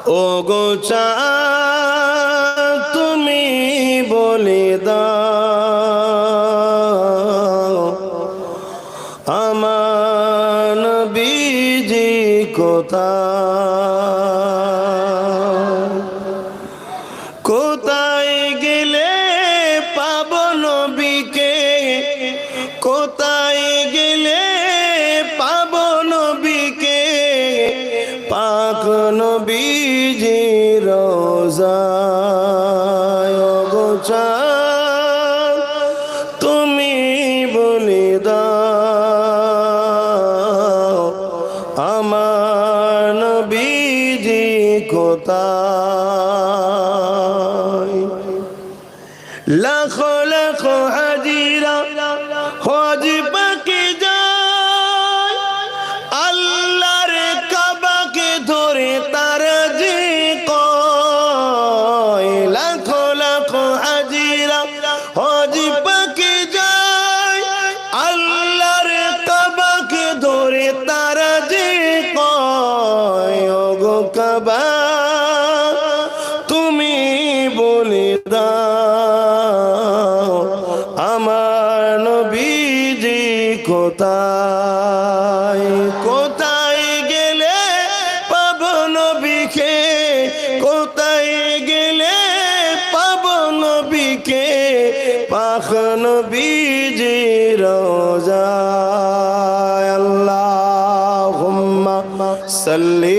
ও গো চাঁদ তুমি বলে দাও আমার নবীজি কোথায় কোথায় গেলে পাবো নবীকে কোথায় গেলে পাবো নবীকে পাক নবীজি রোজায় ও গো চাঁদ তুমি বলে দাও আমার নবীজি কোথায় লাখো লাখো হাজিরা হজ পাকে যায় আল্লাহর কাবাকে ধরে তারা যে কয় লাখো লাখো হাজিরা হজ পাকে যায় আল্লাহর কাবাকে ধরে তারা যে কয় ওগো কাবা তুমি বলে দাও আমার নবীজি কোথায় কোথায় গেলে পাবো নবীকে কোথায় গেলে পাবো নবীকে পাক নবীজি রোজায় আল্লাহুম্মা সাল্লি